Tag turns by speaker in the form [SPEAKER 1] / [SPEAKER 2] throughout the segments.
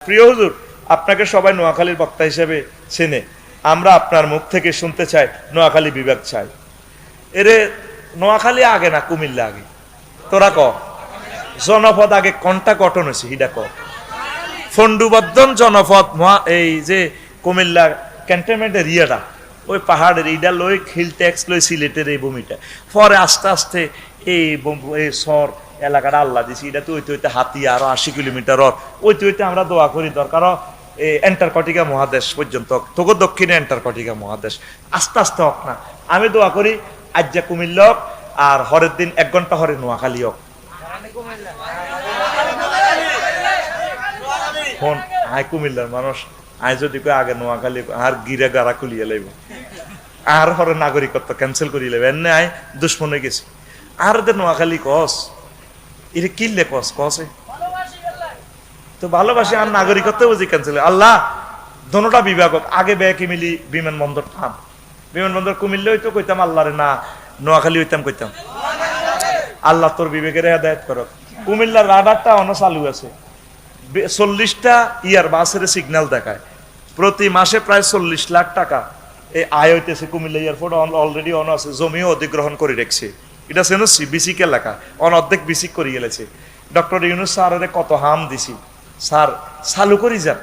[SPEAKER 1] প্রিয় হুজুর, আপনাকে সবাই নোয়াখালীর বক্তা হিসেবে চেনে, আমরা আপনার মুখ থেকে শুনতে চাই নোয়াখালী বিভাগ চাই। এরে নোয়াখালী আগে না কুমিল্লা আগে? তোরা ক জনপদ আগে কোনটা গঠন হয়েছে হিডা ক? ফন্ডুবর্ধন জনপদ এই যে কুমিল্লা ক্যান্টনমেন্টের ইয়েটা, ওই পাহাড়ের ইডা লই হিল ট্যাক্স লই সিলেটের এই ভূমিটা, পরে আস্তে আস্তে এই সর এলাকাটা আল্লাহ দিছি, এটা তো ওইতে হইতে হাতিয়া আরো 80 কিলোমিটার ওইতে হইতে আমরা দোয়া করি দরকার এন্টারকটিকা মহাদেশ পর্যন্ত, তোকে দক্ষিণে এন্টারকটিকা মহাদেশ আস্তে আস্তে হোক না। আমি দোয়া করি আজ্জা কুমিল্লা হোক, আর হরের দিন 1 ঘন্টা হরে নোয়াখালী হোক। ফোন আয় কুমিল্লার মানুষ, আয় যদি কই আগে নোয়াখালী আর গিরে গাড়া খুলিয়ে লাইব, আর হরে নাগরিকত্ব ক্যান্সেল করিয়ে লাইব, এনে আয় দুশ্মন হয়ে গেছি। আর দে নোয়াখালী কস এটা কিনলে কস কসে তো ভালোবাসি, আর নাগরিকত্ব বুঝি ক্যান্সেল। আল্লাহ দোনোটা বিভাগ আগে ব্যাকি মিলি বিমানবন্দর থাম, বিমানবন্দর কুমিল্লা হইতো কইতাম আল্লাহ রে, না নোয়াখালী হইতাম কইতাম আল্লাহ তোর বিবেকের হেদায়েত করো। কুমিল্লার রাডারটা অন চালু আছে, 40টা ইয়ার বাসের সিগন্যাল দেখায়, প্রতি মাসে প্রায় 40 লাখ টাকা এই আয় হইতেছে। কুমিল্লা এয়ারপোর্ট অলরেডি অন আছে, জমিও অধিগ্রহণ করে রেখেছে। এটা সেনসি বিসিক এলাকা অর্ধেক বিসিক করে গেলেছে। ডক্টর ইউনুস স্যারের কত হাম দিছি, স্যার চালু করি যান।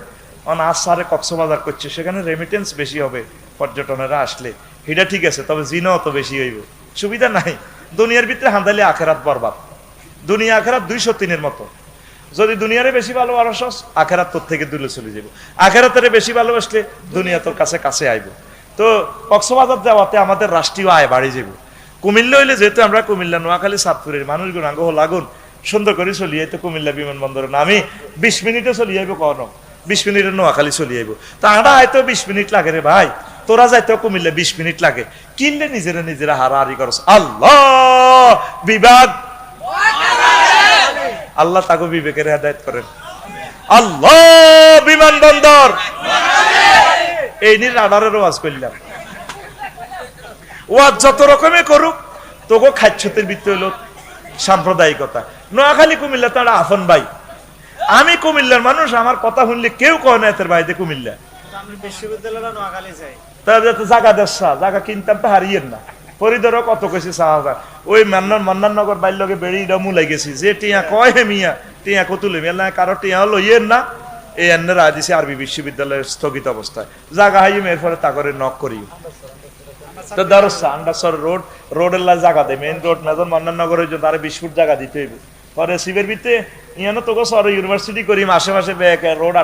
[SPEAKER 1] আজ স্যারে কক্সবাজার করছে, সেখানে রেমিটেন্স বেশি হবে পর্যটনেরা আসলে, এটা ঠিক আছে, তবে জিনাও তো বেশি হইব, সুবিধা নাই। দুনিয়ার ভিতরে হান্দালি আখেরাত বরবাদ, দুনিয়া আখেরাত 203-এর মতো। যদি দুনিয়ারে বেশি ভালোবাসস, আখেরাত তোর থেকে দূরে চলে যাবো, আখেরাতের বেশি ভালোবাসলে দুনিয়া তোর কাছে কাছে আইব। তো কক্সবাজার যাওয়াতে আমাদের রাষ্ট্রীয় আয় বাড়ি যাব। কুমিল্লা হইলে যেহেতু আমরা কুমিল্লা নোয়াখালী চাঁদপুরের মানুষগুলো আঙ্গ লাগুন সুন্দর করে চলি যাইতো, কুমিল্লা বিমানবন্দরে নামি 20 মিনিটে চলি যাইব, কখনো 20 মিনিটে নোয়াখালী চলি যাইব। তা আমরা হয়তো 20 মিনিট লাগে রে ভাই, তোরা যাইতেও কুমিল্লা 20 মিনিট লাগে, কিনলে নিজেরা হারাহারি করস। আল্লাহ বিভাগ, আল্লাহ তাকে বিবেকের হেদায়েত করেন। আল্লাহ বিমানবন্দর, এই নিয়ে রাডারের ওয়াজ করলাম। ওয়াজ যত রকমে করুক, তোকে খাচ্ছতের ভিত্তি হইল সাম্প্রদায়িকতা। নোয়াখালী কুমিল্লা তারা আফন ভাই, আমি কুমিল্লার মানুষ, আমার কথা শুনলে কেউ কয় না এতের বাইরে কুমিল্লা জায়গা দেশা জায়গা কিনতাম তো হারিয়েন না। পরিধর কত কেছি সাহায্য ওই মান্নাননগর বাইর লগে বেড়ি মুলাই গেছি, যে টিয়া কয় হে মিয়া টিয়া কতুলে মেলা কারো টিয়া লইয়েন না। এই এনে রায় দিছে আরবি বিশ্ববিদ্যালয়ের স্থগিত অবস্থায়, জায়গা হাইম এরপরে তা করে নক করি তো দরসা আন্ডাসর রোডের লা জায়গা দেয়, মেইন রোড মেজন মান্নাননগরের জন্য আরে 20 ফুট জায়গা দিতে হইব। পরে শিবের ভিতরে ইয়ানো তোকে সর ইউনিভার্সিটি করি মাসে মাসে রোড